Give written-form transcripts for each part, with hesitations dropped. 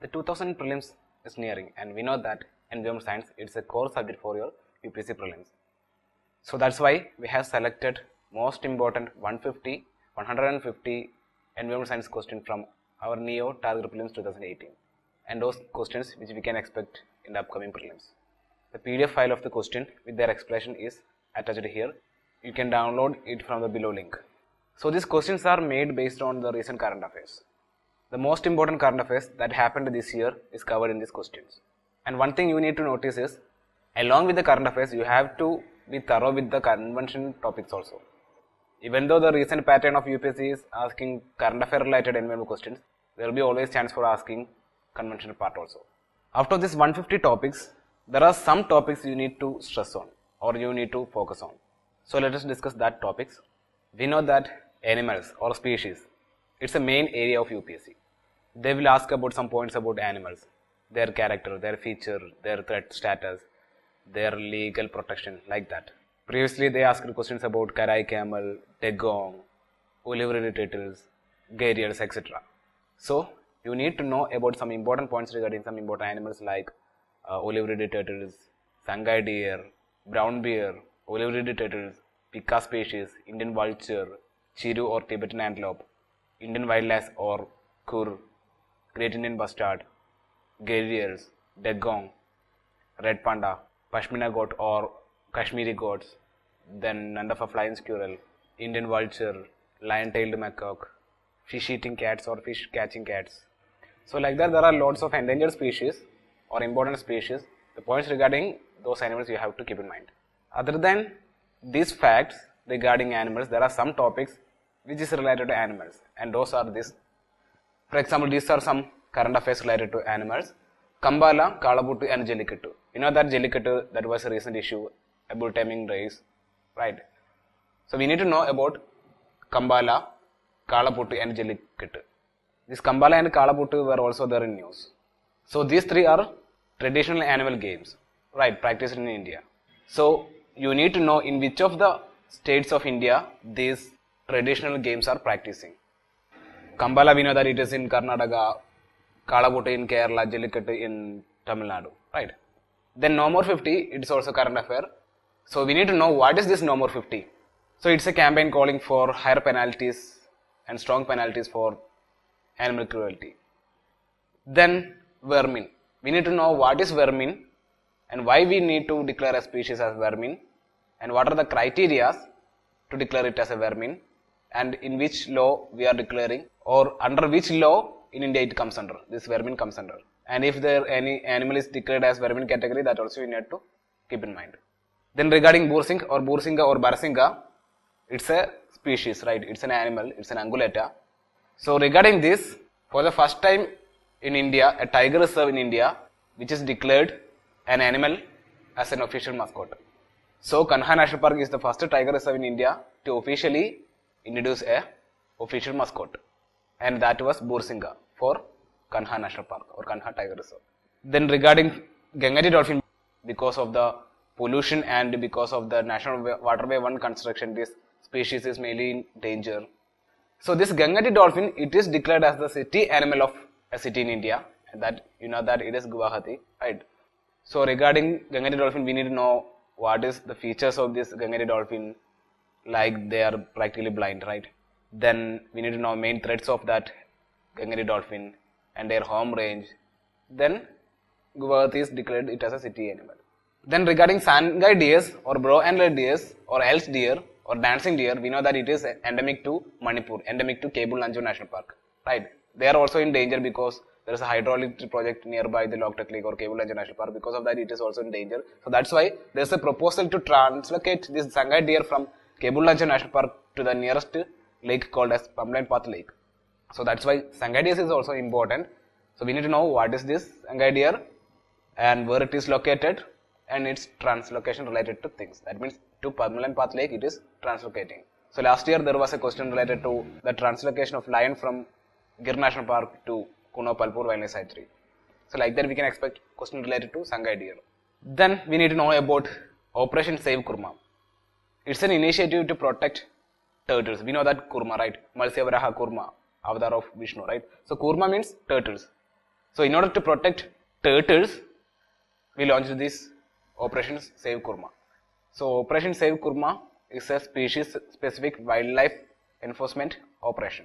The 2000 prelims is nearing, and we know that environmental science is a core subject for your UPSC prelims. So that's why we have selected most important 150 environmental science questions from our NEO Target Prelims 2018, and those questions which we can expect in the upcoming prelims. The PDF file of the question with their explanation is attached here. You can download it from the below link. So these questions are made based on the recent current affairs. The most important current affairs that happened this year is covered in these questions. And one thing you need to notice is, along with the current affairs, you have to be thorough with the convention topics also. Even though the recent pattern of UPSC is asking current affair related environmental questions, there will be always chance for asking conventional part also. After this 150 topics, there are some topics you need to stress on or you need to focus on. So let us discuss that topics. We know that animals or species, it's a main area of UPSC. They will ask about some points about animals, their character, their feature, their threat status, their legal protection, like that. Previously they asked questions about Karai camel, Dugong, Oliveri turtles, gharials, etc. So you need to know about some important points regarding some important animals like Oliveri turtles, Sangai deer, brown bear, Oliveri turtles, Pika species, Indian vulture, Chiru or Tibetan antelope, Indian wildlife or Kur, Great Indian bustard, gharials, Dugong, red panda, Pashmina goat or Kashmiri goats, then none of a flying squirrel, Indian vulture, lion-tailed macaque, fish-eating cats or fish-catching cats. So like that, there are lots of endangered species or important species. The points regarding those animals you have to keep in mind. Other than these facts regarding animals, there are some topics which is related to animals, and those are this. For example, these are some current affairs related to animals. Kambala, Kalaputtu and Jellikattu. You know that Jellikattu, that was a recent issue about taming race, right? So we need to know about Kambala, Kalaputtu and Jellikattu. This Kambala and Kalaputtu were also there in news. So these three are traditional animal games, right, practiced in India. So you need to know in which of the states of India these traditional games are practicing. Kambala, we know that it is in Karnataka, Kalaputtu in Kerala, Jellikattu in Tamil Nadu, right? Then No More 50, it is also current affair. So we need to know what is this No More 50. So it's a campaign calling for higher penalties and strong penalties for animal cruelty. Then vermin. We need to know what is vermin and why we need to declare a species as vermin and what are the criteria to declare it as a vermin and in which law we are declaring or under which law in India it comes under, this vermin comes under. And if there any animal is declared as vermin category, that also you need to keep in mind. Then regarding Bursing or Bursinga or Barsinga, it's a species, right? It's an animal, it's an ungulata. So regarding this, for the first time in India, a tiger reserve in India, which is declared an animal as an official mascot. So Kanha National Park is the first tiger reserve in India to officially introduce a official mascot, and that was Bursinga for Kanha National Park or Kanha Tiger Reserve. Then regarding Gangati dolphin, because of the pollution and because of the National Waterway 1 construction, this species is mainly in danger. So this Gangati dolphin, it is declared as the city animal of a city in India, and that you know that it is Guwahati, right? So regarding Gangati dolphin, we need to know what is the features of this Gangati dolphin, like they are practically blind, right? Then we need to know main threats of that Gangati dolphin and their home range. Then Guwahati is declared it as a city animal. Then regarding Sangai deers or brow-antlered deers or elk deer or dancing deer, we know that it is endemic to Manipur, endemic to Kebul Lanchau National Park, right? They are also in danger because there is a hydraulic project nearby the Loktak Lake or Kebul Lanchau National Park. Because of that, it is also in danger. So that's why there is a proposal to translocate this Sangai deer from Kebul Lanchau National Park to the nearest lake called as Pumlan Path Lake. So that's why Sangai deer is also important. So we need to know what is this Sangai deer and where it is located and its translocation related to things. That means to Pumlan Path Lake it is translocating. So last year there was a question related to the translocation of lion from Gir National Park to Kuno Palpur Wildlife Sanctuary. So like that we can expect question related to Sangai deer. Then we need to know about Operation Save Kurma. It's an initiative to protect turtles. We know that Kurma, right? Malsya Varaha Kurma, avatar of Vishnu, right? So Kurma means turtles. So in order to protect turtles, we launched this Operation Save Kurma. So Operation Save Kurma is a species specific wildlife enforcement operation.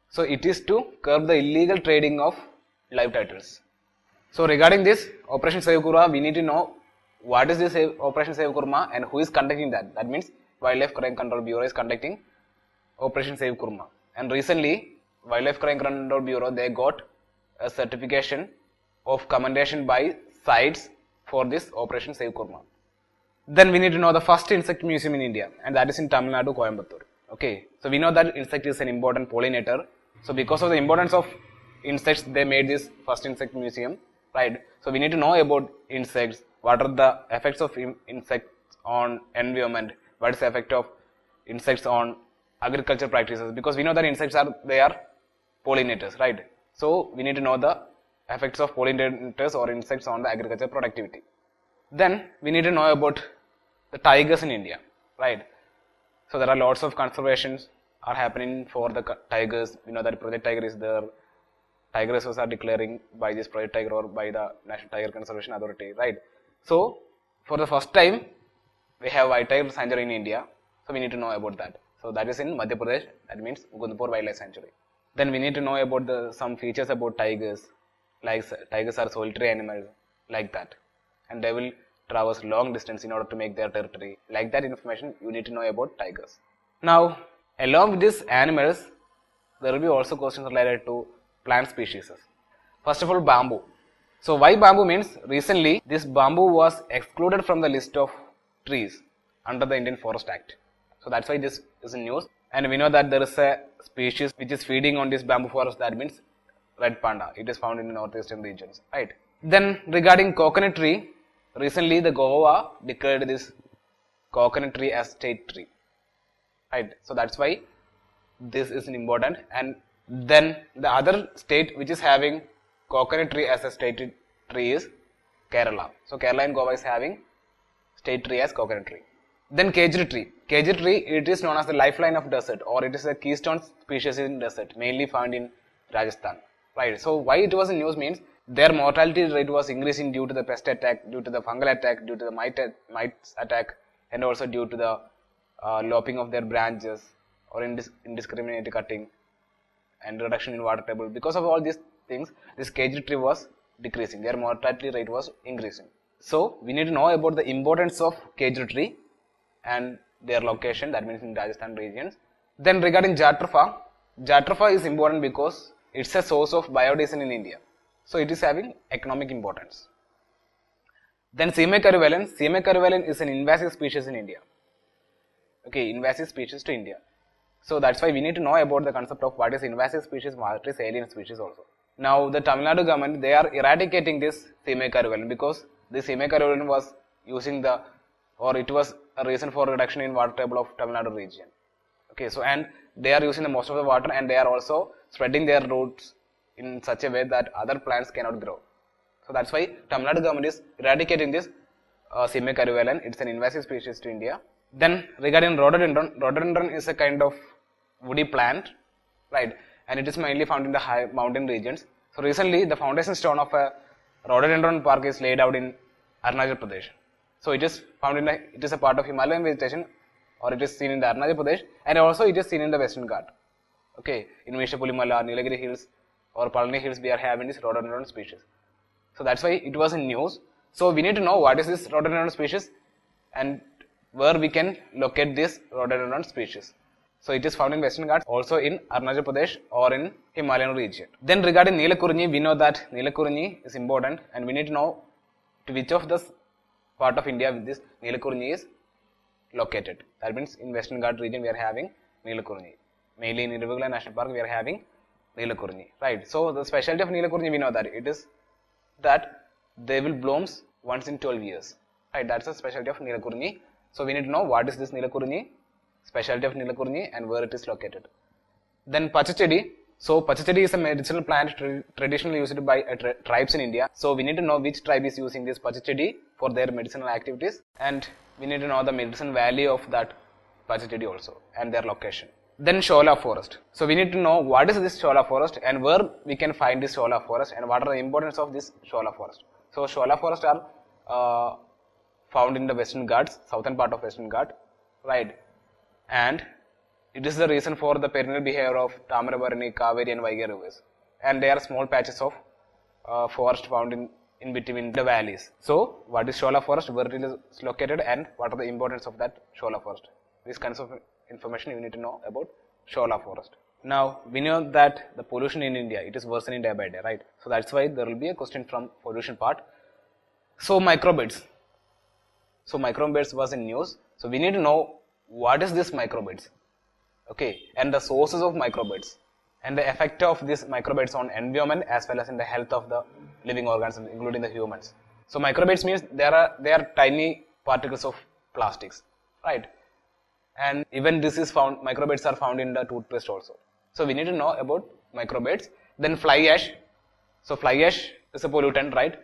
So it is to curb the illegal trading of live turtles. So regarding this Operation Save Kurma, we need to know what is this Operation Save Kurma and who is conducting that. That means Wildlife Crime Control Bureau is conducting Operation Save Kurma. And recently, Wildlife Crime Control Bureau, they got a certification of commendation by CITES for this Operation Save Kurma. Then we need to know the first insect museum in India, and that is in Tamil Nadu, Coimbatore. Okay, so we know that insect is an important pollinator. So because of the importance of insects, they made this first insect museum, right? So we need to know about insects, what are the effects of insects on environment, what is the effect of insects on agriculture practices, because we know that insects are pollinators, right? So we need to know the effects of pollinators or insects on the agriculture productivity. Then we need to know about the tigers in India, right? So there are lots of conservations are happening for the tigers. We know that Project Tiger is there. Tiger reserves are declaring by this Project Tiger or by the National Tiger Conservation Authority, right? So for the first time, we have White Tiger Sanctuary in India. So we need to know about that. So that is in Madhya Pradesh. That means Mukundpur Wildlife Sanctuary. Then we need to know about some features about tigers, like tigers are solitary animals, like that, and they will traverse long distance in order to make their territory. Like that information you need to know about tigers. Now, along with these animals, there will be also questions related to plant species. First of all, bamboo. So why bamboo means recently this bamboo was excluded from the list of trees under the Indian Forest Act. So that's why this is in news. And we know that there is a species which is feeding on this bamboo forest, that means red panda. It is found in the northeastern regions, right? Then regarding coconut tree, recently the Goa declared this coconut tree as state tree, right? So that's why this is important. And then the other state which is having coconut tree as a state tree is Kerala. So Kerala and Goa is having state tree as coconut tree. Then Kejri tree. Kejri tree, it is known as the lifeline of desert, or it is a keystone species in desert, mainly found in Rajasthan, right? So why it was in news means their mortality rate was increasing due to the pest attack, due to the fungal attack, due to the mites attack, and also due to the lopping of their branches or indiscriminate cutting and reduction in water table. Because of all these things, this Kejri tree was decreasing, their mortality rate was increasing. So we need to know about the importance of Kejri tree and their location, that means in Rajasthan regions. Then regarding Jatropha is important because it's a source of biodiesel in India. So it is having economic importance. Then Seame caruvallen is an invasive species in India. Okay, invasive species to India. So that's why we need to know about the concept of what is invasive species, what is alien species also. Now the Tamil Nadu government, they are eradicating this Seame caruvallen because this Seame caruvallen was it was a reason for reduction in water table of Tamil Nadu region. Okay, so and they are using the most of the water, and they are also spreading their roots in such a way that other plants cannot grow. So that's why Tamil Nadu government is eradicating this Seame caruvallen. It's an invasive species to India. Then regarding rhododendron is a kind of woody plant, right? And it is mainly found in the high mountain regions. So recently the foundation stone of a rhododendron park is laid out in Arunachal Pradesh. So it is found it is a part of Himalayan vegetation, or it is seen in the Arunachal Pradesh, and also it is seen in the Western Ghat. Okay, in Vishapulimala, Nilagiri Hills or Palani Hills, we are having this rhododendron species. So that's why it was in news. So we need to know what is this rhododendron species and where we can locate this rhododendron species. So it is found in Western Ghats, also in Arunachal Pradesh or in Himalayan region. Then regarding Neelakurinji, we know that Neelakurinji is important, and we need to know to which of this part of India this Neelakurinji is located. That means in Western Ghat region we are having Neelakurinji. Mainly in Iruvagala National Park we are having Neelakurinji, right? So the specialty of Neelakurinji, we know that it is that they will blooms once in 12 years, right? That's the specialty of Neelakurinji. So we need to know what is this Neelakurinji, specialty of Neelakurinji, and where it is located. Then Pachachedi. So Pachachedi is a medicinal plant traditionally used by tribes in India. So we need to know which tribe is using this Pachachedi for their medicinal activities, and we need to know the medicine value of that Pachachedi also and their location. Then Shola forest. So we need to know what is this Shola forest and where we can find this Shola forest and what are the importance of this Shola forest. So Shola forest are found in the Western Ghats, southern part of Western Ghat, right? And it is the reason for the perennial behavior of Tamarabarani, Kaveri and Vaigai rivers. And there are small patches of forest found in between the valleys. So what is Shola forest, where it is located and what are the importance of that Shola forest. These kinds of information you need to know about Shola forest. Now we know that the pollution in India, it is worsening day by day, right? So that's why there will be a question from pollution part. So microbeads. So microbeads was in news. So we need to know what is this microbeads, okay, and the sources of microbeads and the effect of these microbeads on environment as well as in the health of the living organisms, including the humans. So microbeads means they are tiny particles of plastics, right? And even this is found, microbeads are found in the toothpaste also. So we need to know about microbeads. Then fly ash. So fly ash is a pollutant, right?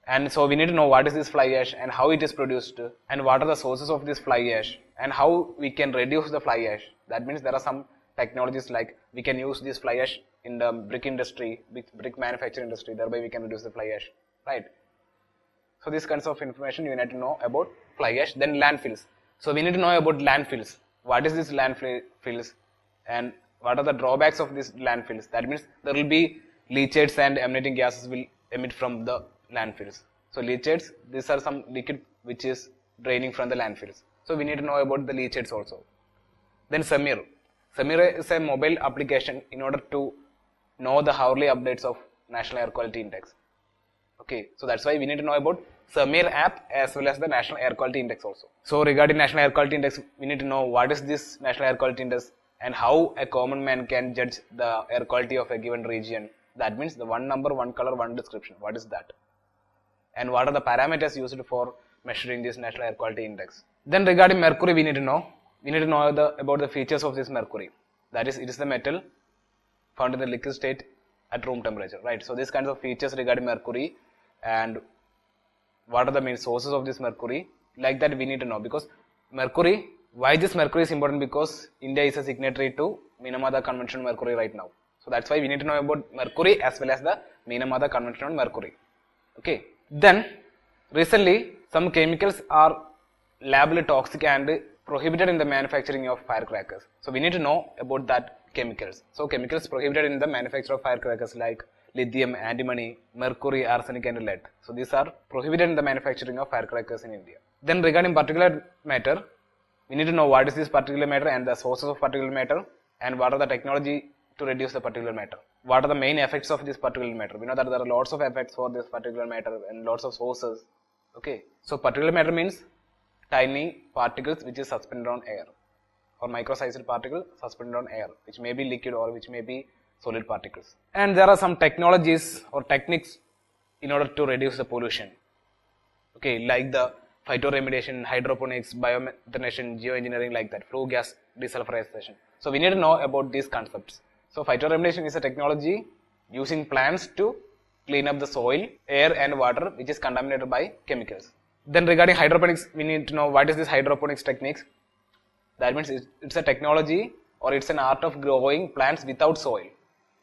And so we need to know what is this fly ash and how it is produced and what are the sources of this fly ash and how we can reduce the fly ash. That means there are some technologies like we can use this fly ash in the brick industry, brick manufacturing industry, thereby we can reduce the fly ash, right? So these kinds of information you need to know about fly ash. Then landfills. So we need to know about landfills. What is this landfills and what are the drawbacks of these landfills? That means there will be leachates and emanating gases will emit from the landfills. So leachates, these are some liquid which is draining from the landfills. So we need to know about the leachates also. Then Samir. Samir is a mobile application in order to know the hourly updates of National Air Quality Index. Okay, so that's why we need to know about Samir app as well as the National Air Quality Index also. So regarding National Air Quality Index, we need to know what is this National Air Quality Index and how a common man can judge the air quality of a given region. That means the one number, one color, one description. What is that? And what are the parameters used for measuring this National Air Quality Index. Then regarding mercury, we need to know about the features of this mercury. That is, it is the metal found in the liquid state at room temperature, right? So these kinds of features regarding mercury and what are the main sources of this mercury, like that we need to know, because mercury, why this mercury is important, because India is a signatory to Minamata Convention on Mercury right now. So that's why we need to know about mercury as well as the Minamata Convention on Mercury. Okay. Then recently some chemicals are labeled toxic and prohibited in the manufacturing of firecrackers. So we need to know about that chemicals. So chemicals prohibited in the manufacture of firecrackers like lithium, antimony, mercury, arsenic and lead. So these are prohibited in the manufacturing of firecrackers in India. Then regarding particulate matter, we need to know what is this particulate matter and the sources of particulate matter and what are the technology to reduce the particulate matter. What are the main effects of this particulate matter? We know that there are lots of effects for this particulate matter and lots of sources. Okay. So particulate matter means tiny particles which is suspended on air, or micro-sized particle suspended on air, which may be liquid or which may be solid particles. And there are some technologies or techniques in order to reduce the pollution. Okay, like the phytoremediation, hydroponics, biomethanation, geoengineering, like that, flue gas desulfurization. So we need to know about these concepts. So phytoremediation is a technology using plants to clean up the soil, air and water which is contaminated by chemicals. Then regarding hydroponics, we need to know what is this hydroponics techniques. That means it's a technology or it's an art of growing plants without soil.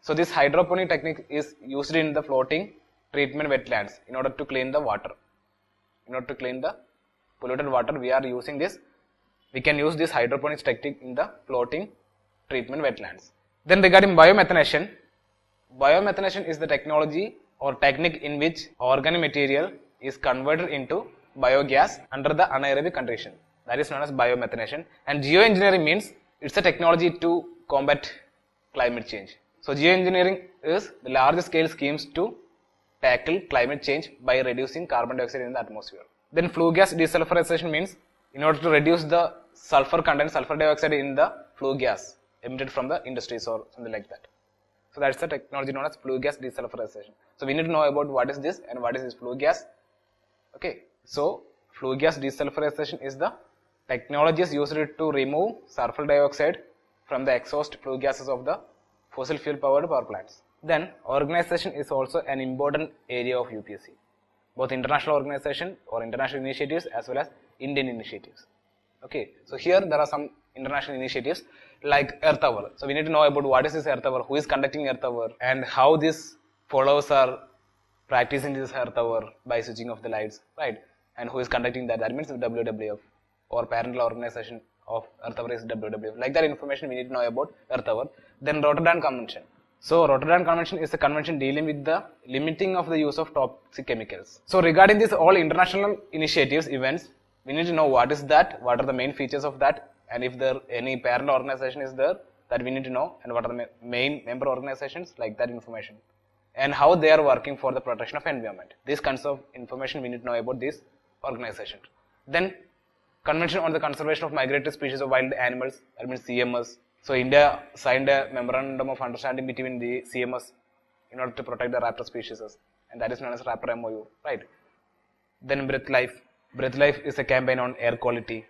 So this hydroponic technique is used in the floating treatment wetlands in order to clean the water. In order to clean the polluted water, we are using this. We can use this hydroponics technique in the floating treatment wetlands. Then regarding biomethanation, biomethanation is the technology or technique in which organic material is converted into biogas under the anaerobic condition. That is known as biomethanation. And geoengineering means it's a technology to combat climate change. So geoengineering is the large scale schemes to tackle climate change by reducing carbon dioxide in the atmosphere. Then flue gas desulfurization means in order to reduce the sulfur content, sulfur dioxide in the flue gas emitted from the industries or something like that. So that's the technology known as flue gas desulfurization. So we need to know about what is this and what is this flue gas. Okay. So flue gas desulfurization is the technologies used to remove sulfur dioxide from the exhaust flue gases of the fossil fuel powered power plants. Then organization is also an important area of UPSC, both international organization or international initiatives as well as Indian initiatives. Okay, so here there are some international initiatives like Earth Hour. So we need to know about what is this Earth Hour, who is conducting Earth Hour, and how these followers are practicing this Earth Hour by switching off the lights, right? And who is conducting that? That means WWF, or parental organization of Earth Hour is WWF. Like that information we need to know about Earth Hour. Then Rotterdam Convention. So Rotterdam Convention is a convention dealing with the limiting of the use of toxic chemicals. So regarding these all international initiatives, events, we need to know what is that, what are the main features of that, and if there any parent organization is there, that we need to know, and what are the main member organizations, like that information, and how they are working for the protection of environment. These kinds of information we need to know about these organizations. Then Convention on the Conservation of Migratory Species of Wild Animals, that means CMS. So India signed a memorandum of understanding between the CMS in order to protect the raptor species, and that is known as Raptor MOU, right? Then Breath Life. Breath Life is a campaign on air quality.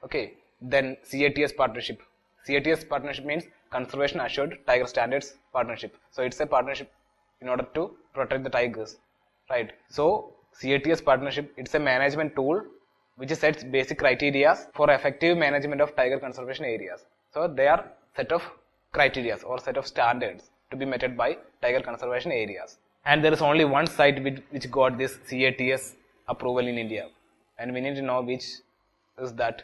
Okay. Then CATS partnership. CATS partnership means Conservation Assured Tiger Standards Partnership. So it's a partnership in order to protect the tigers, right? So CATS partnership, it's a management tool which sets basic criteria for effective management of tiger conservation areas. So they are set of criteria or set of standards to be met by tiger conservation areas. And there is only one site which got this CATS approval in India, and we need to know which is that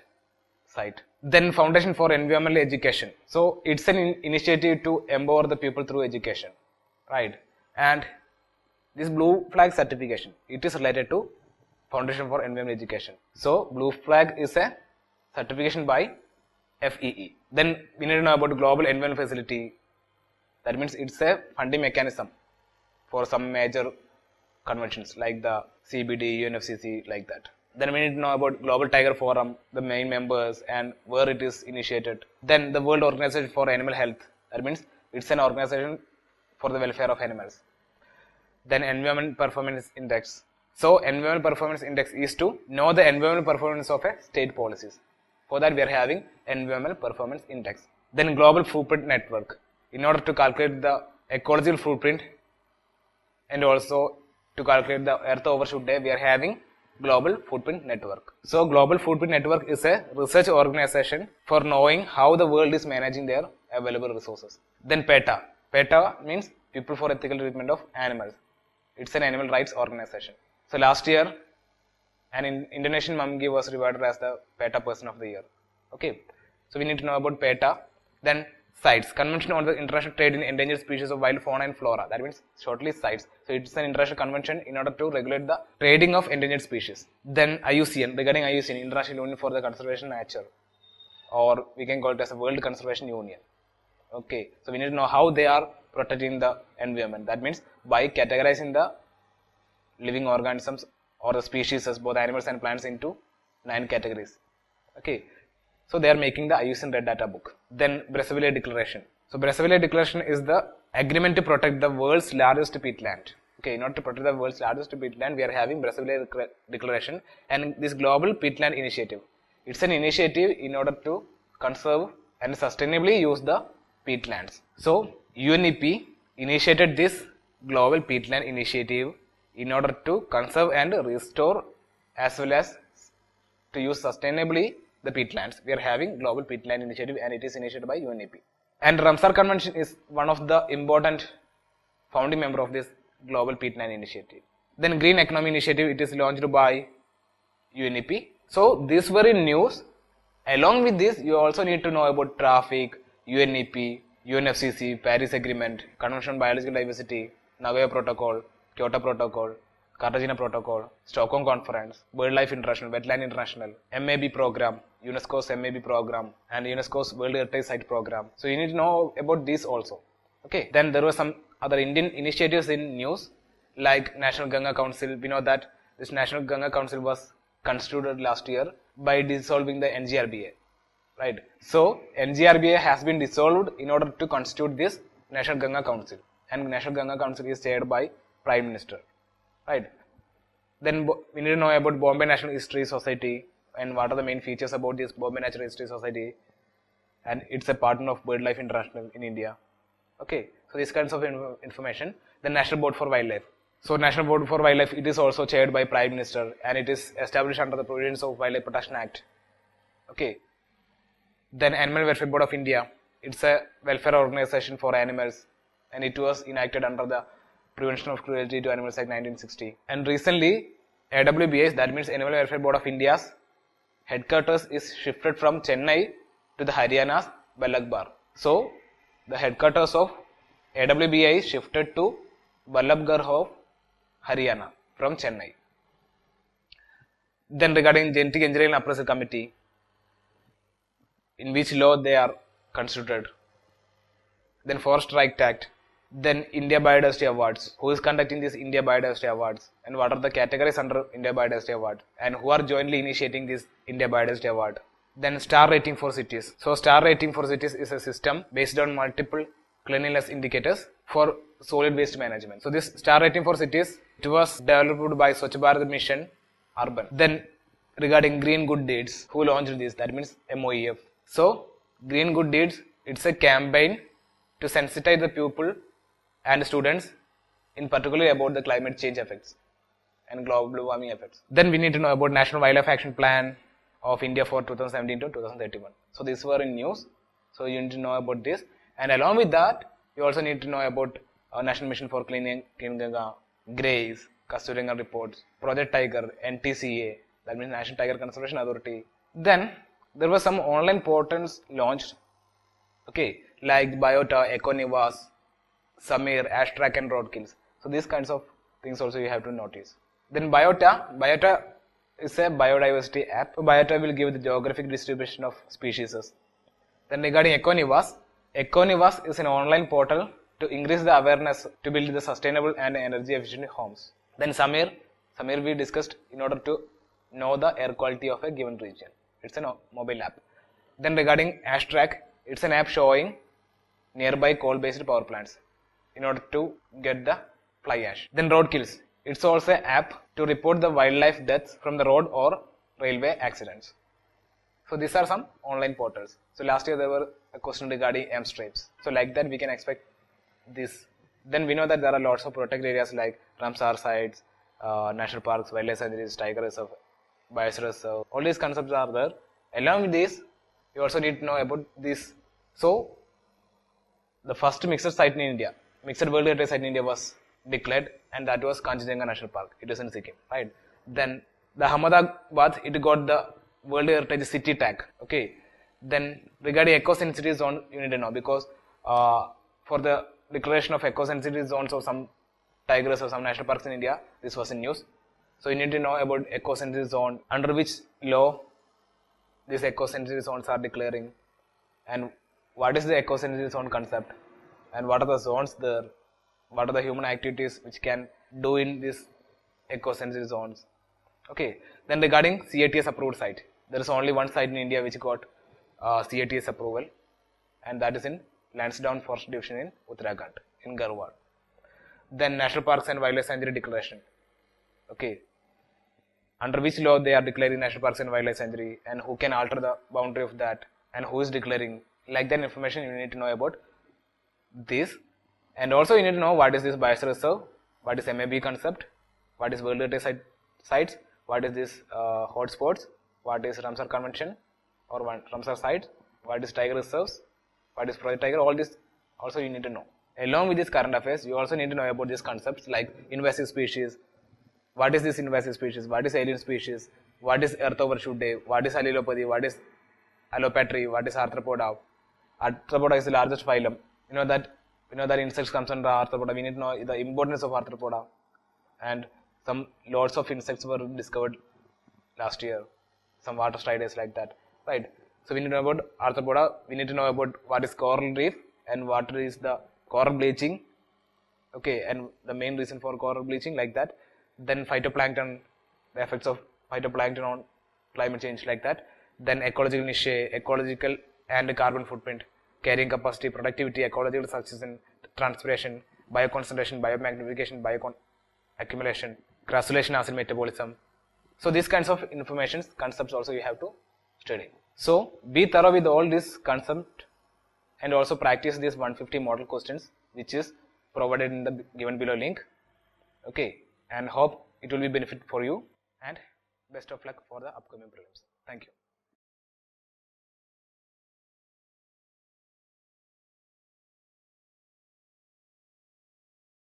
site. Then Foundation for Environmental Education. So it's an initiative to empower the people through education, right? And this Blue Flag certification, it is related to Foundation for Environmental Education. So Blue Flag is a certification by FEE. Then we need to know about Global Environmental Facility. That means it's a funding mechanism for some major conventions like the CBD, UNFCCC, like that. Then we need to know about Global Tiger Forum, the main members, and where it is initiated. Then the World Organization for Animal Health. That means it's an organization for the welfare of animals. Then Environment Performance Index. So Environment Performance Index is to know the environmental performance of a state policies. For that we are having Environmental Performance Index. Then Global Footprint Network. In order to calculate the ecological footprint and also to calculate the Earth Overshoot Day, we are having Global Footprint Network. So Global Footprint Network is a research organization for knowing how the world is managing their available resources. Then PETA. PETA means People for Ethical Treatment of Animals. It's an animal rights organization. So last year, an Indonesian monkey was rewarded as the PETA Person of the Year. Okay. So we need to know about PETA. Then CITES, Convention on the International Trade in Endangered Species of Wild Fauna and Flora. That means shortly CITES. So it's an international convention in order to regulate the trading of endangered species. Then IUCN, regarding IUCN, International Union for the Conservation of Nature, or we can call it as a World Conservation Union. Okay, so we need to know how they are protecting the environment. That means by categorizing the living organisms or the species, both animals and plants, into 9 categories. Okay. So they are making the IUCN Red Data Book. Then Brazzaville Declaration. So Brazzaville Declaration is the agreement to protect the world's largest peatland. Okay, in order to protect the world's largest peatland, we are having Brazzaville Declaration and this Global Peatland Initiative. It's an initiative in order to conserve and sustainably use the peatlands. So UNEP initiated this Global Peatland Initiative in order to conserve and restore as well as to use sustainably the peatlands. We are having Global Peatland Initiative and it is initiated by UNEP. And Ramsar Convention is one of the important founding member of this Global Peatland Initiative. Then Green Economy Initiative, it is launched by UNEP. So these were in news. Along with this, you also need to know about traffic, UNEP, UNFCCC, Paris Agreement, Convention on Biological Diversity, Nagoya Protocol, Kyoto Protocol, Cartagena Protocol, Stockholm Conference, BirdLife International, Wetland International, MAB Program, UNESCO's MAB Program, and UNESCO's World Heritage Site Program. So you need to know about this also. Okay. Then there were some other Indian initiatives in news, like National Ganga Council. We know that this National Ganga Council was constituted last year by dissolving the NGRBA. Right. So NGRBA has been dissolved in order to constitute this National Ganga Council, and National Ganga Council is chaired by Prime Minister. Right. Then we need to know about Bombay National History Society and what are the main features about this Bombay Natural History Society, and it's a partner of BirdLife International in India. Okay, so these kinds of information. The National Board for Wildlife. So National Board for Wildlife, it is also chaired by Prime Minister and it is established under the Provisions of Wildlife Protection Act. Okay. Then Animal Welfare Board of India. It's a welfare organization for animals, and it was enacted under the Prevention of Cruelty to Animals Act 1960. And recently, AWBS, that means Animal Welfare Board of India's headquarters is shifted from Chennai to the Haryana's Ballabgarh. So, the headquarters of AWBI is shifted to Ballabgarh of Haryana from Chennai. Then regarding Genetic Engineering Appraisal Committee, in which law they are constituted. Then Forest Rights Act. Then India Biodiversity Awards. Who is conducting this India Biodiversity Awards? And what are the categories under India Biodiversity Award? And who are jointly initiating this India Biodiversity Award? Then star rating for cities. So star rating for cities is a system based on multiple cleanliness indicators for solid waste management. So this star rating for cities, it was developed by Swachh Bharat Mission Urban. Then regarding Green Good Deeds, who launched this? That means MOEF. So Green Good Deeds, it's a campaign to sensitize the people and students in particular about the climate change effects and global warming effects. Then we need to know about National Wildlife Action Plan of India for 2017 to 2031. So these were in news. So you need to know about this. And along with that, you also need to know about National Mission for Clean Ganga, GRACE, Kasturi reports, Project Tiger, NTCA, that means National Tiger Conservation Authority. Then there were some online portals launched, okay, like Biota, Econivas, Samir, Ashtrack and Roadkills. So these kinds of things also you have to notice. Then Biota is a biodiversity app. So Biota will give the geographic distribution of species. Then regarding Econivas is an online portal to increase the awareness to build the sustainable and energy efficient homes. Then Samir we discussed in order to know the air quality of a given region. It's a mobile app. Then regarding Ashtrack, it's an app showing nearby coal-based power plants in order to get the fly ash. Then Roadkills, it's also an app to report the wildlife deaths from the road or railway accidents. So these are some online portals. So last year there were a question regarding M stripes. So like that we can expect this. Then we know that there are lots of protected areas like Ramsar sites, national parks, wildlife sanctuaries, tiger reserve, biosphere reserve. All these concepts are there. Along with this, you also need to know about this. So the first mixed site in India, mixed World Heritage Site in India was declared, and that was Kanchenjunga National Park. It is in Sikkim, right? Then the Ahmedabad, it got the World Heritage City tag. Okay. Then regarding eco-sensitive zone, you need to know, because for the declaration of eco-sensitive zones of some tigers or some national parks in India, this was in news. So you need to know about eco-sensitive zone, under which law these eco-sensitive zones are declaring, and what is the eco-sensitive zone concept, and what are the zones there, what are the human activities which can do in these eco-sensitive zones. Okay. Then regarding CATS approved site, there is only one site in India which got CATS approval, and that is in Lansdowne Forest Division in Uttarakhand, in Garhwal. Then National Parks and Wildlife Sanctuary Declaration. Okay. Under which law they are declaring National Parks and Wildlife Sanctuary, and who can alter the boundary of that, and who is declaring. Like that information you need to know about this. And also you need to know what is this biosphere reserve, what is MAB concept, what is World Heritage sites, what is this hotspots, what is Ramsar Convention or Ramsar sites, what is tiger reserves, what is Project Tiger. All this also you need to know. Along with this current affairs, you also need to know about these concepts like invasive species. What is this invasive species? What is alien species? What is earth overshoot day? What is allelopathy? What is allopatry? What is arthropoda? Arthropoda is the largest phylum. You know that insects comes under arthropoda. We need to know the importance of arthropoda. And some lots of insects were discovered last year. Some water striders like that, right? So we need to know about arthropoda. We need to know about what is coral reef and what is the coral bleaching. Okay, and the main reason for coral bleaching, like that. Then phytoplankton, the effects of phytoplankton on climate change, like that. Then ecological niche, ecological and carbon footprint, carrying capacity, productivity, ecological succession, transpiration, bioconcentration, biomagnification, bioaccumulation, crassulation, acid metabolism. So these kinds of information concepts also you have to study. So be thorough with all these concepts and also practice these 150 model questions which is provided in the given below link. Okay, and hope it will be benefit for you, and best of luck for the upcoming prelims. Thank you.